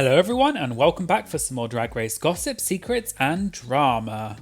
Hello everyone and welcome back for some more Drag Race gossip, secrets and drama.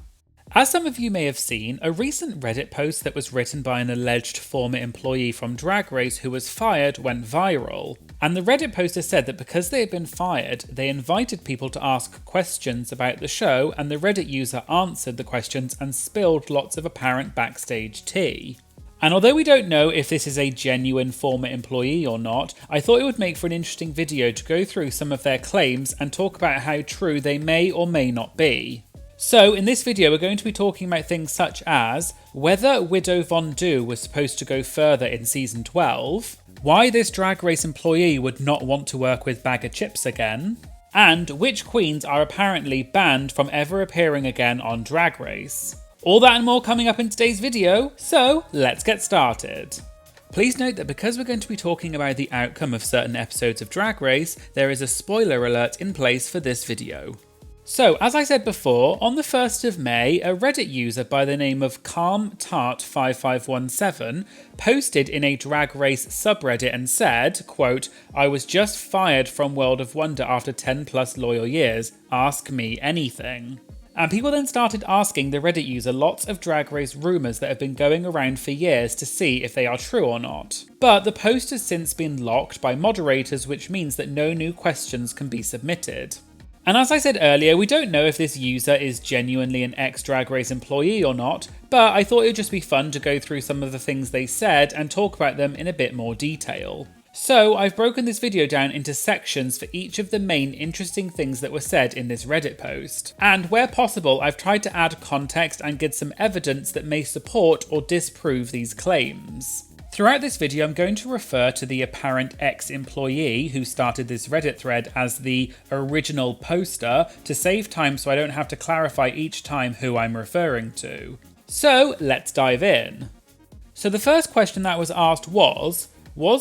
As some of you may have seen, a recent Reddit post that was written by an alleged former employee from Drag Race who was fired went viral. And the Reddit poster said that because they had been fired, they invited people to ask questions about the show, and the Reddit user answered the questions and spilled lots of apparent backstage tea. And although we don't know if this is a genuine former employee or not, I thought it would make for an interesting video to go through some of their claims and talk about how true they may or may not be. So in this video we're going to be talking about things such as whether Widow Von Du was supposed to go further in season 12, why this Drag Race employee would not want to work with Baga Chipz again, and which queens are apparently banned from ever appearing again on Drag Race. All that and more coming up in today's video, so let's get started. Please note that because we're going to be talking about the outcome of certain episodes of Drag Race, there is a spoiler alert in place for this video. So, as I said before, on the 1st of May, a Reddit user by the name of CalmTart5517 posted in a Drag Race subreddit and said, quote, "I was just fired from World of Wonder after 10 plus loyal years, ask me anything." And people then started asking the Reddit user lots of Drag Race rumours that have been going around for years to see if they are true or not. But the post has since been locked by moderators, which means that no new questions can be submitted. And as I said earlier, we don't know if this user is genuinely an ex-Drag Race employee or not, but I thought it would just be fun to go through some of the things they said and talk about them in a bit more detail. So I've broken this video down into sections for each of the main interesting things that were said in this Reddit post. And where possible, I've tried to add context and give some evidence that may support or disprove these claims. Throughout this video, I'm going to refer to the apparent ex-employee who started this Reddit thread as the original poster to save time so I don't have to clarify each time who I'm referring to. So let's dive in. So the first question that was asked was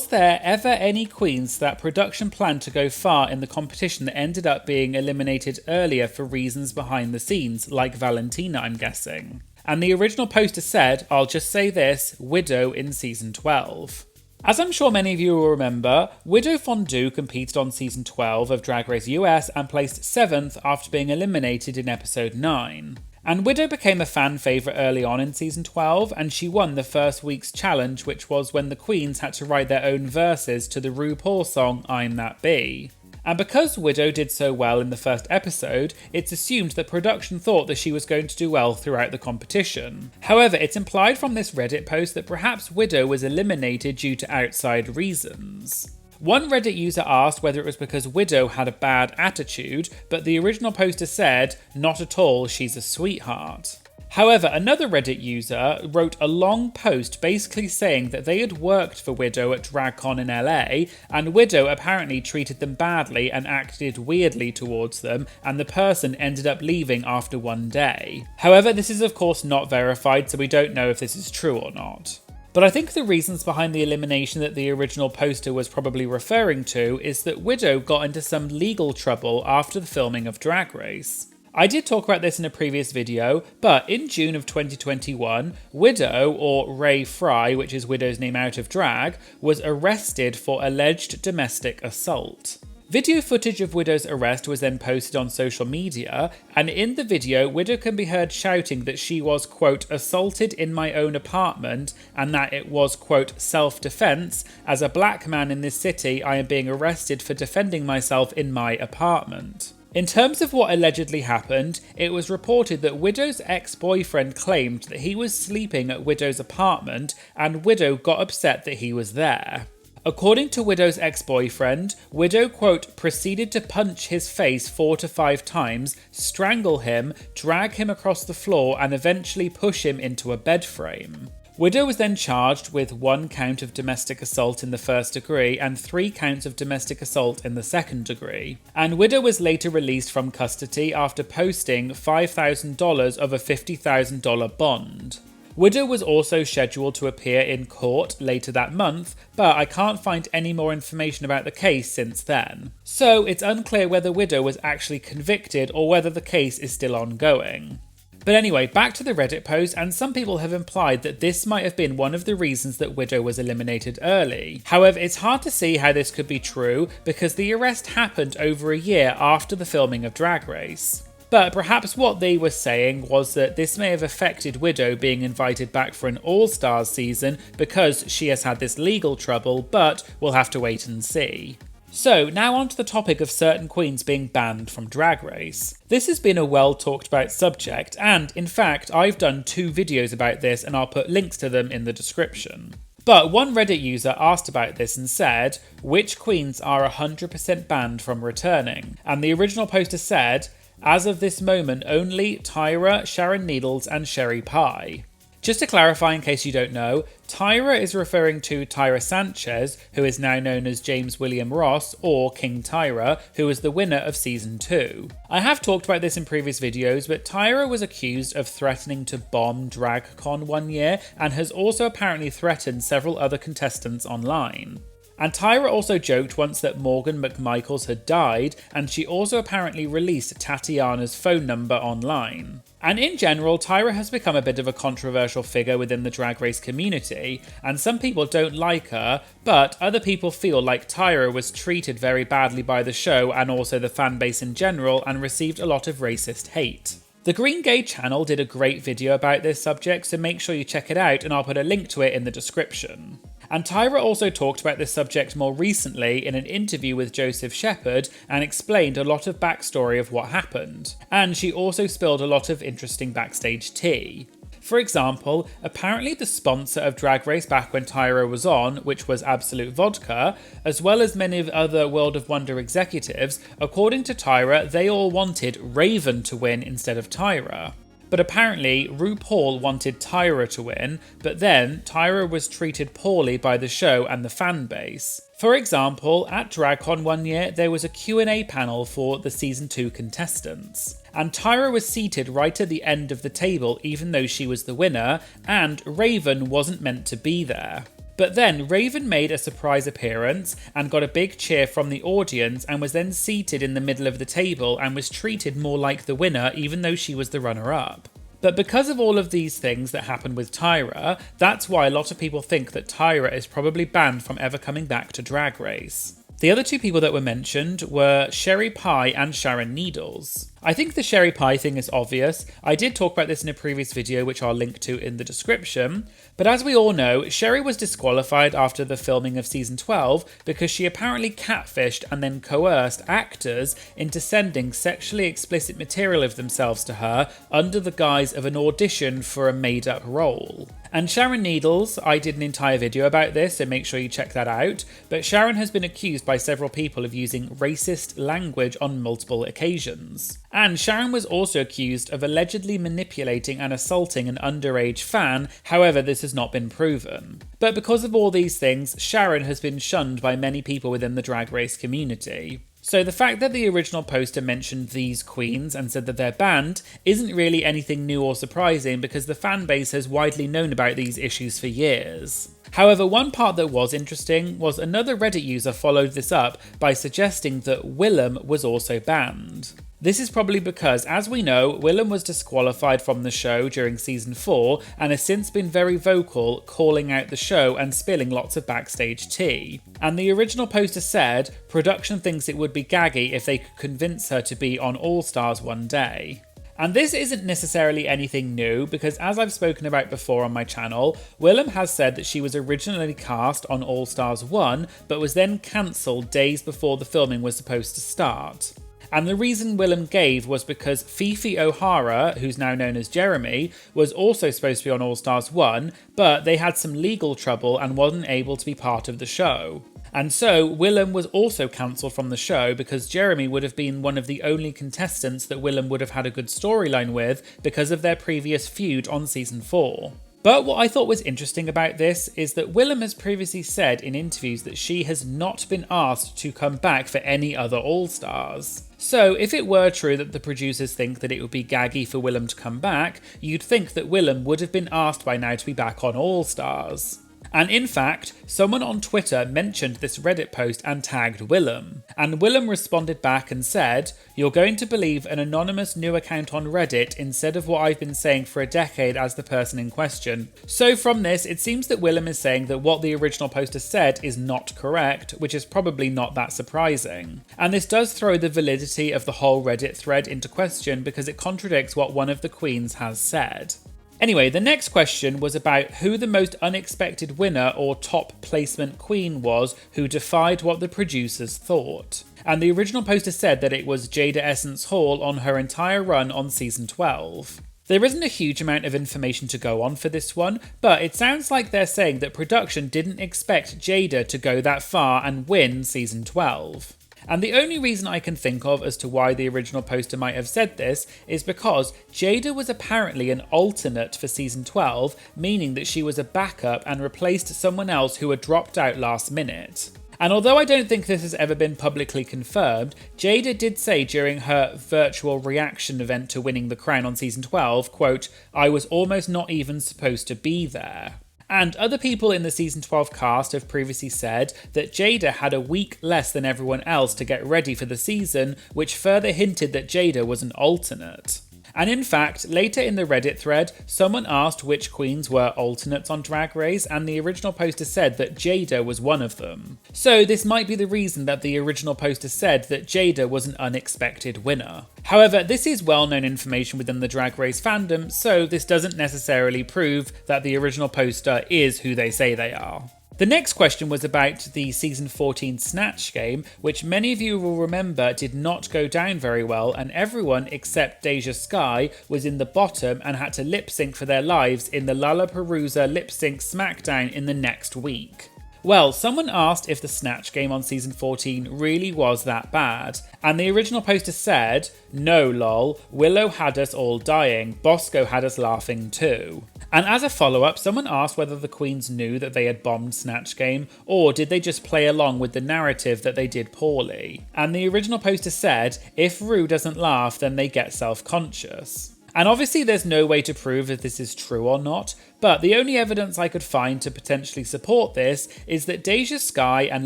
there ever any queens that production planned to go far in the competition that ended up being eliminated earlier for reasons behind the scenes, like Valentina, I'm guessing? And the original poster said, I'll just say this, Widow in season 12. As I'm sure many of you will remember, Widow Von Du competed on season 12 of Drag Race US and placed 7th after being eliminated in episode 9. And Widow became a fan favourite early on in season 12, and she won the first week's challenge, which was when the queens had to write their own verses to the RuPaul song I'm That Bee. And because Widow did so well in the first episode, it's assumed that production thought that she was going to do well throughout the competition. However, it's implied from this Reddit post that perhaps Widow was eliminated due to outside reasons. One Reddit user asked whether it was because Widow had a bad attitude, but the original poster said, not at all, she's a sweetheart. However, another Reddit user wrote a long post basically saying that they had worked for Widow at DragCon in LA, and Widow apparently treated them badly and acted weirdly towards them, and the person ended up leaving after one day. However, this is of course not verified, so we don't know if this is true or not. But I think the reasons behind the elimination that the original poster was probably referring to is that Widow got into some legal trouble after the filming of Drag Race. I did talk about this in a previous video, but in June of 2021, Widow, or Ray Fry, which is Widow's name out of drag, was arrested for alleged domestic assault. Video footage of Widow's arrest was then posted on social media, and in the video, Widow can be heard shouting that she was, quote, assaulted in my own apartment, and that it was, quote, self-defense. As a black man in this city, I am being arrested for defending myself in my apartment. In terms of what allegedly happened, it was reported that Widow's ex-boyfriend claimed that he was sleeping at Widow's apartment, and Widow got upset that he was there. According to Widow's ex-boyfriend, Widow, quote, proceeded to punch his face 4 to 5 times, strangle him, drag him across the floor, and eventually push him into a bed frame. Widow was then charged with 1 count of domestic assault in the first degree and 3 counts of domestic assault in the second degree. And Widow was later released from custody after posting $5,000 of a $50,000 bond. Widow was also scheduled to appear in court later that month, but I can't find any more information about the case since then. So it's unclear whether Widow was actually convicted or whether the case is still ongoing. But anyway, back to the Reddit post, and some people have implied that this might have been one of the reasons that Widow was eliminated early. However, it's hard to see how this could be true because the arrest happened over a year after the filming of Drag Race. But perhaps what they were saying was that this may have affected Widow being invited back for an All-Stars season because she has had this legal trouble, but we'll have to wait and see. So, now on to the topic of certain queens being banned from Drag Race. This has been a well talked about subject, and in fact, I've done 2 videos about this and I'll put links to them in the description. But one Reddit user asked about this and said, which queens are 100% banned from returning? And the original poster said, as of this moment, only Tyra, Sharon Needles, and Sherry Pie. Just to clarify in case you don't know, Tyra is referring to Tyra Sanchez, who is now known as James William Ross, or King Tyra, who was the winner of Season 2. I have talked about this in previous videos, but Tyra was accused of threatening to bomb DragCon one year, and has also apparently threatened several other contestants online. And Tyra also joked once that Morgan McMichaels had died, and she also apparently released Tatiana's phone number online. And in general, Tyra has become a bit of a controversial figure within the Drag Race community, and some people don't like her, but other people feel like Tyra was treated very badly by the show and also the fan base in general, and received a lot of racist hate. The Green Gay channel did a great video about this subject, so make sure you check it out and I'll put a link to it in the description. And Tyra also talked about this subject more recently in an interview with Joseph Shepherd and explained a lot of backstory of what happened. And she also spilled a lot of interesting backstage tea. For example, apparently the sponsor of Drag Race back when Tyra was on, which was Absolute Vodka, as well as many of other World of Wonder executives, according to Tyra, they all wanted Raven to win instead of Tyra. But apparently, RuPaul wanted Tyra to win, but then Tyra was treated poorly by the show and the fan base. For example, at DragCon one year, there was a Q&A panel for the Season 2 contestants. And Tyra was seated right at the end of the table even though she was the winner, and Raven wasn't meant to be there. But then Raven made a surprise appearance and got a big cheer from the audience and was then seated in the middle of the table and was treated more like the winner even though she was the runner-up. But because of all of these things that happened with Tyra, that's why a lot of people think that Tyra is probably banned from ever coming back to Drag Race. The other 2 people that were mentioned were Sherry Pie and Sharon Needles. I think the Sherry Pie thing is obvious. I did talk about this in a previous video which I'll link to in the description, but as we all know, Sherry was disqualified after the filming of Season 12 because she apparently catfished and then coerced actors into sending sexually explicit material of themselves to her under the guise of an audition for a made-up role. And Sharon Needles, I did an entire video about this, so make sure you check that out, but Sharon has been accused by several people of using racist language on multiple occasions. And Sharon was also accused of allegedly manipulating and assaulting an underage fan, however this has not been proven. But because of all these things, Sharon has been shunned by many people within the Drag Race community. So the fact that the original poster mentioned these queens and said that they're banned isn't really anything new or surprising because the fan base has widely known about these issues for years. However, one part that was interesting was another Reddit user followed this up by suggesting that Willam was also banned. This is probably because, as we know, Willam was disqualified from the show during Season 4 and has since been very vocal, calling out the show and spilling lots of backstage tea. And the original poster said, production thinks it would be gaggy if they could convince her to be on All Stars one day. And this isn't necessarily anything new because, as I've spoken about before on my channel, Willam has said that she was originally cast on All Stars 1 but was then cancelled days before the filming was supposed to start. And the reason Willam gave was because Fifi O'Hara, who's now known as Jeremy, was also supposed to be on All Stars 1, but they had some legal trouble and wasn't able to be part of the show. And so Willam was also cancelled from the show because Jeremy would have been one of the only contestants that Willam would have had a good storyline with because of their previous feud on Season 4. But what I thought was interesting about this is that Willam has previously said in interviews that she has not been asked to come back for any other All-Stars. So if it were true that the producers think that it would be gaggy for Willam to come back, you'd think that Willam would have been asked by now to be back on All Stars. And in fact, someone on Twitter mentioned this Reddit post and tagged Willam. And Willam responded back and said, "You're going to believe an anonymous new account on Reddit instead of what I've been saying for a decade as the person in question." So from this, it seems that Willam is saying that what the original poster said is not correct, which is probably not that surprising. And this does throw the validity of the whole Reddit thread into question because it contradicts what one of the queens has said. Anyway, the next question was about who the most unexpected winner or top placement queen was who defied what the producers thought. And the original poster said that it was Jaida Essence Hall on her entire run on season 12. There isn't a huge amount of information to go on for this one, but it sounds like they're saying that production didn't expect Jaida to go that far and win season 12. And the only reason I can think of as to why the original poster might have said this is because Jaida was apparently an alternate for season 12, meaning that she was a backup and replaced someone else who had dropped out last minute. And although I don't think this has ever been publicly confirmed, Jaida did say during her virtual reaction event to winning the crown on season 12, quote, "I was almost not even supposed to be there." And other people in the season 12 cast have previously said that Jaida had a week less than everyone else to get ready for the season, which further hinted that Jaida was an alternate. And in fact, later in the Reddit thread, someone asked which queens were alternates on Drag Race, and the original poster said that Jaida was one of them. So this might be the reason that the original poster said that Jaida was an unexpected winner. However, this is well-known information within the Drag Race fandom, so this doesn't necessarily prove that the original poster is who they say they are. The next question was about the season 14 Snatch game, which many of you will remember did not go down very well, and everyone except Deja Skye was in the bottom and had to lip sync for their lives in the Lollapalooza lip sync smackdown in the next week. Well, someone asked if the Snatch game on season 14 really was that bad, and the original poster said, "No lol, Willow had us all dying, Bosco had us laughing too." And as a follow-up, someone asked whether the queens knew that they had bombed Snatch Game, or did they just play along with the narrative that they did poorly? And the original poster said, "If Rue doesn't laugh, then they get self-conscious." And obviously there's no way to prove if this is true or not, but the only evidence I could find to potentially support this is that Deja Skye and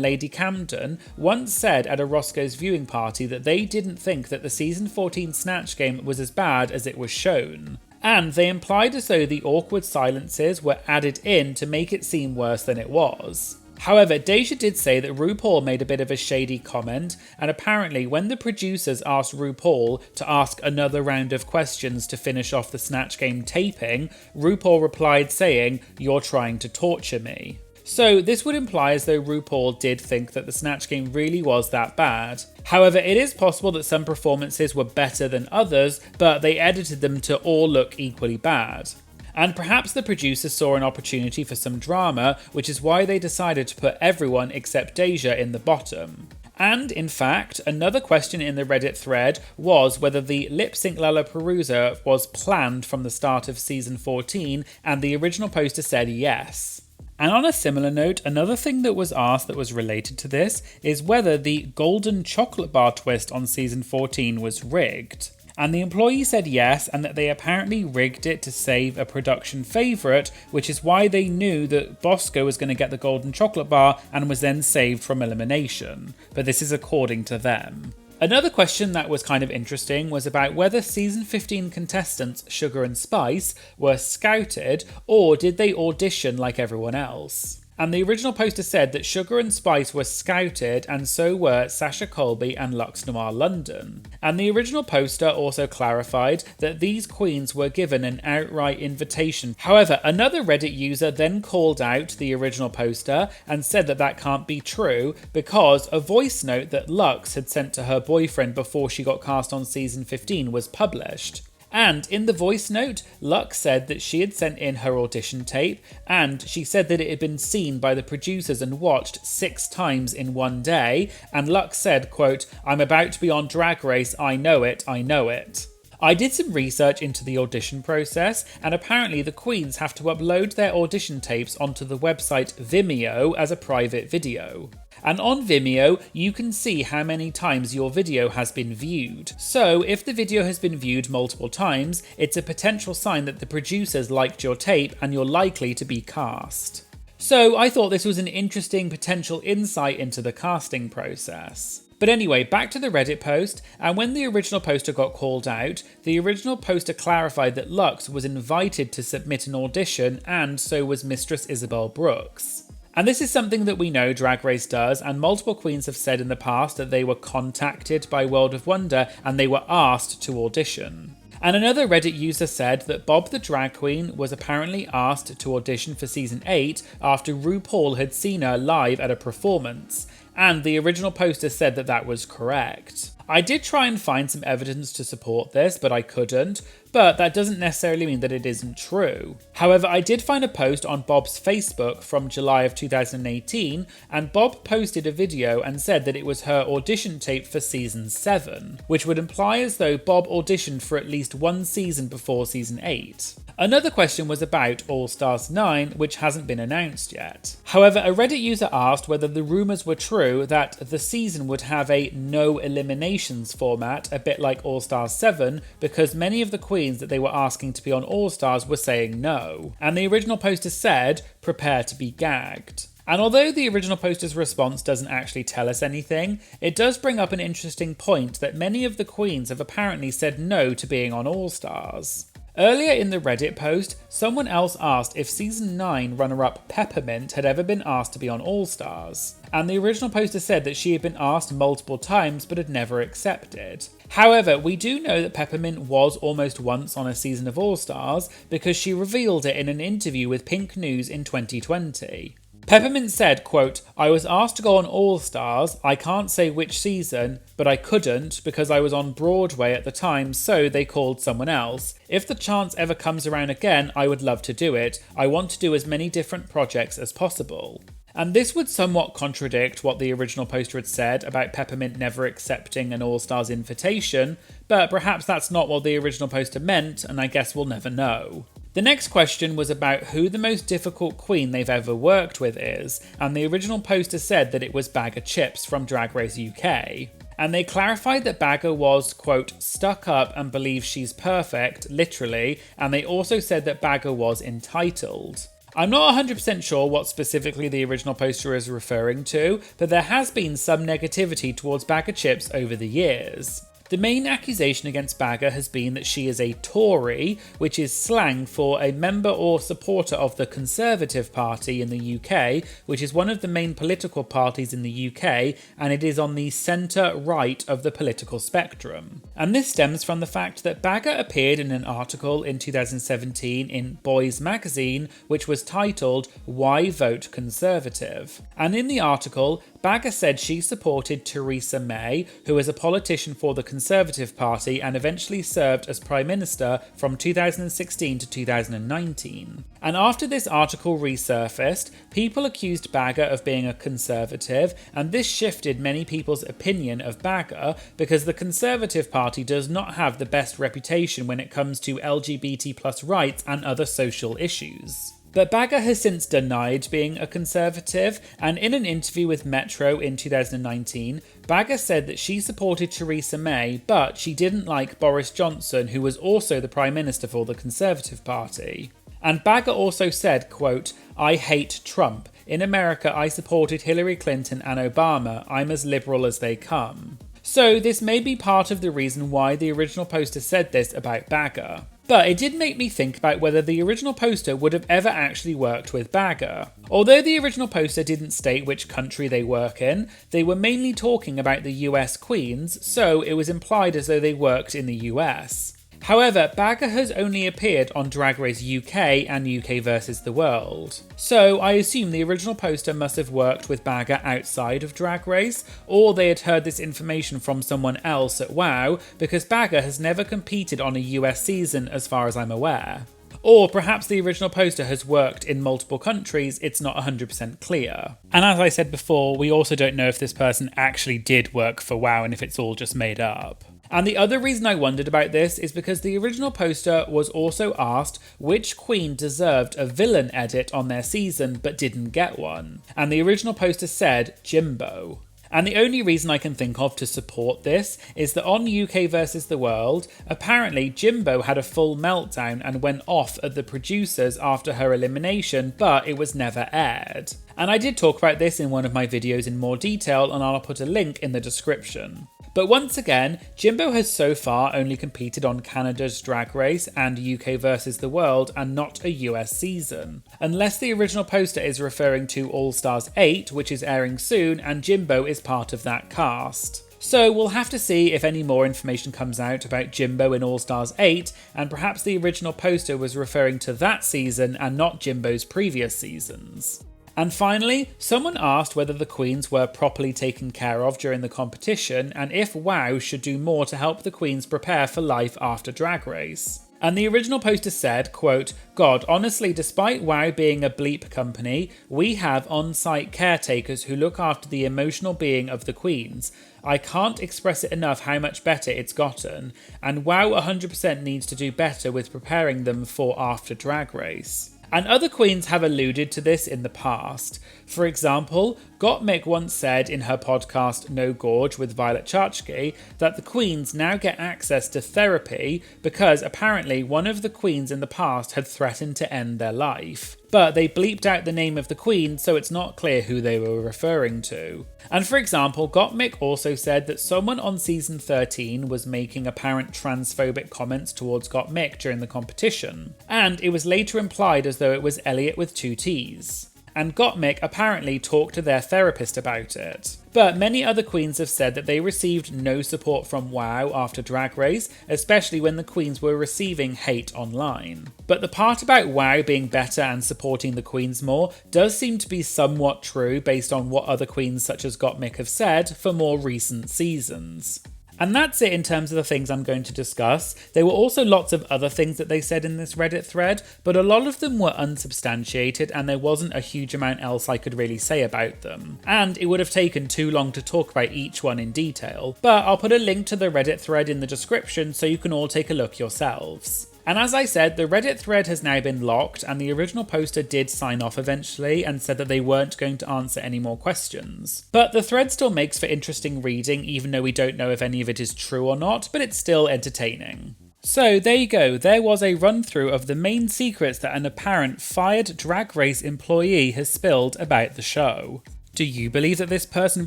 Lady Camden once said at a Roscoe's viewing party that they didn't think that the season 14 Snatch Game was as bad as it was shown. And they implied as though the awkward silences were added in to make it seem worse than it was. However, Deja did say that RuPaul made a bit of a shady comment, and apparently when the producers asked RuPaul to ask another round of questions to finish off the Snatch Game taping, RuPaul replied saying, "You're trying to torture me." So this would imply as though RuPaul did think that the Snatch Game really was that bad. However, it is possible that some performances were better than others, but they edited them to all look equally bad. And perhaps the producers saw an opportunity for some drama, which is why they decided to put everyone except Deja in the bottom. And in fact, another question in the Reddit thread was whether the lip sync Lollapalooza was planned from the start of season 14, and the original poster said yes. And on a similar note, another thing that was asked that was related to this is whether the golden chocolate bar twist on season 14 was rigged. And the employee said yes, and that they apparently rigged it to save a production favourite, which is why they knew that Bosco was going to get the golden chocolate bar and was then saved from elimination. But this is according to them. Another question that was kind of interesting was about whether season 15 contestants Sugar and Spice were scouted or did they audition like everyone else. And the original poster said that Sugar and Spice were scouted, and so were Sasha Colby and Luxe Noir London. And the original poster also clarified that these queens were given an outright invitation. However, another Reddit user then called out the original poster and said that that can't be true because a voice note that Luxe had sent to her boyfriend before she got cast on season 15 was published. And in the voice note, Luxe said that she had sent in her audition tape, and she said that it had been seen by the producers and watched 6 times in one day, and Luxe said, quote, "I'm about to be on Drag Race, I know it, I know it." I did some research into the audition process, and apparently the queens have to upload their audition tapes onto the website Vimeo as a private video. And on Vimeo, you can see how many times your video has been viewed. So if the video has been viewed multiple times, it's a potential sign that the producers liked your tape and you're likely to be cast. So I thought this was an interesting potential insight into the casting process. But anyway, back to the Reddit post, and when the original poster got called out, the original poster clarified that Luxx was invited to submit an audition, and so was Mistress Isabel Brooks. And this is something that we know Drag Race does, and multiple queens have said in the past that they were contacted by World of Wonder and they were asked to audition. And another Reddit user said that Bob the Drag Queen was apparently asked to audition for season 8 after RuPaul had seen her live at a performance, and the original poster said that that was correct. I did try and find some evidence to support this, but I couldn't, but that doesn't necessarily mean that it isn't true. However, I did find a post on Bob's Facebook from July of 2018, and Bob posted a video and said that it was her audition tape for season 7, which would imply as though Bob auditioned for at least one season before season 8. Another question was about All Stars 9, which hasn't been announced yet. However, a Reddit user asked whether the rumours were true that the season would have a no eliminations format, a bit like All Stars 7, because many of the queens that they were asking to be on All Stars were saying no. And the original poster said, "Prepare to be gagged." And although the original poster's response doesn't actually tell us anything, it does bring up an interesting point that many of the queens have apparently said no to being on All Stars. Earlier in the Reddit post, someone else asked if season 9 runner-up Peppermint had ever been asked to be on All Stars, and the original poster said that she had been asked multiple times but had never accepted. However, we do know that Peppermint was almost once on a season of All Stars because she revealed it in an interview with Pink News in 2020. Peppermint said, quote, "I was asked to go on All Stars, I can't say which season, but I couldn't because I was on Broadway at the time, so they called someone else. If the chance ever comes around again, I would love to do it. I want to do as many different projects as possible." And this would somewhat contradict what the original poster had said about Peppermint never accepting an All Stars invitation, but perhaps that's not what the original poster meant, and I guess we'll never know. The next question was about who the most difficult queen they've ever worked with is, and the original poster said that it was Baga Chipz from Drag Race UK. And they clarified that Baga was, quote, "stuck up and believes she's perfect," literally, and they also said that Baga was entitled. I'm not 100% sure what specifically the original poster is referring to, but there has been some negativity towards Baga Chipz over the years. The main accusation against Baga has been that she is a Tory, which is slang for a member or supporter of the Conservative Party in the UK, which is one of the main political parties in the UK, and it is on the centre-right of the political spectrum. And this stems from the fact that Baga appeared in an article in 2017 in Boys magazine, which was titled "Why Vote Conservative?" And in the article, Baga said she supported Theresa May, who is a politician for the Conservative Party and eventually served as Prime Minister from 2016 to 2019. And after this article resurfaced, people accused Baga of being a conservative, and this shifted many people's opinion of Baga because the Conservative Party does not have the best reputation when it comes to LGBT+ rights and other social issues. But Baga has since denied being a conservative, and in an interview with Metro in 2019, Baga said that she supported Theresa May, but she didn't like Boris Johnson, who was also the Prime Minister for the Conservative Party. And Baga also said, quote, "I hate Trump. In America, I supported Hillary Clinton and Obama. I'm as liberal as they come." So this may be part of the reason why the original poster said this about Baga. But it did make me think about whether the original poster would have ever actually worked with Baga. Although the original poster didn't state which country they work in, they were mainly talking about the US queens, so it was implied as though they worked in the US. However, Baga has only appeared on Drag Race UK and UK vs the World. So I assume the original poster must have worked with Baga outside of Drag Race, or they had heard this information from someone else at WoW, because Baga has never competed on a US season as far as I'm aware. Or perhaps the original poster has worked in multiple countries, it's not 100% clear. And as I said before, we also don't know if this person actually did work for WoW and if it's all just made up. And the other reason I wondered about this is because the original poster was also asked which queen deserved a villain edit on their season but didn't get one. And the original poster said Jimbo. And the only reason I can think of to support this is that on UK vs The World, apparently Jimbo had a full meltdown and went off at the producers after her elimination, but it was never aired. And I did talk about this in one of my videos in more detail, and I'll put a link in the description. But once again, Jimbo has so far only competed on Canada's Drag Race and UK vs The World and not a US season. Unless the original poster is referring to All Stars 8, which is airing soon, and Jimbo is part of that cast. So we'll have to see if any more information comes out about Jimbo in All Stars 8, and perhaps the original poster was referring to that season and not Jimbo's previous seasons. And finally, someone asked whether the queens were properly taken care of during the competition and if WOW should do more to help the queens prepare for life after Drag Race. And the original poster said, quote, "God, honestly, despite WOW being a bleep company, we have on-site caretakers who look after the emotional being of the queens. I can't express it enough how much better it's gotten, and WOW 100% needs to do better with preparing them for after Drag Race." And other queens have alluded to this in the past. For example, Gottmik once said in her podcast No Gorge with Violet Chachki that the queens now get access to therapy because apparently one of the queens in the past had threatened to end their life. But they bleeped out the name of the queen, so it's not clear who they were referring to. And for example, Gottmik also said that someone on season 13 was making apparent transphobic comments towards Gottmik during the competition, and it was later implied as though it was Elliot with 2 T's. And Gottmik apparently talked to their therapist about it. But many other queens have said that they received no support from WOW after Drag Race, especially when the queens were receiving hate online. But the part about WOW being better and supporting the queens more does seem to be somewhat true based on what other queens such as Gottmik have said for more recent seasons. And that's it in terms of the things I'm going to discuss. There were also lots of other things that they said in this Reddit thread, but a lot of them were unsubstantiated and there wasn't a huge amount else I could really say about them. And it would have taken too long to talk about each one in detail, but I'll put a link to the Reddit thread in the description so you can all take a look yourselves. And as I said, the Reddit thread has now been locked and the original poster did sign off eventually and said that they weren't going to answer any more questions. But the thread still makes for interesting reading even though we don't know if any of it is true or not, but it's still entertaining. So there you go, there was a run through of the main secrets that an apparent fired Drag Race employee has spilled about the show. Do you believe that this person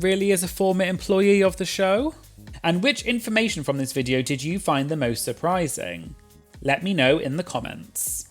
really is a former employee of the show? And which information from this video did you find the most surprising? Let me know in the comments.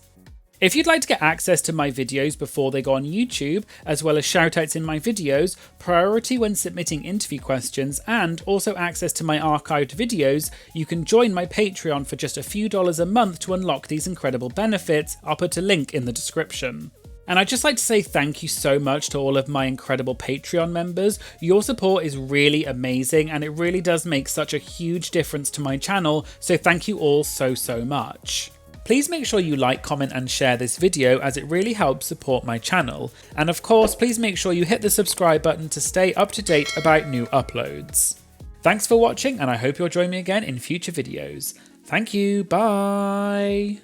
If you'd like to get access to my videos before they go on YouTube, as well as shoutouts in my videos, priority when submitting interview questions, and also access to my archived videos, you can join my Patreon for just a few dollars a month to unlock these incredible benefits. I'll put a link in the description. And I'd just like to say thank you so much to all of my incredible Patreon members. Your support is really amazing and it really does make such a huge difference to my channel, so thank you all so much. Please make sure you like, comment and share this video as it really helps support my channel. And of course, please make sure you hit the subscribe button to stay up to date about new uploads. Thanks for watching and I hope you'll join me again in future videos. Thank you, bye!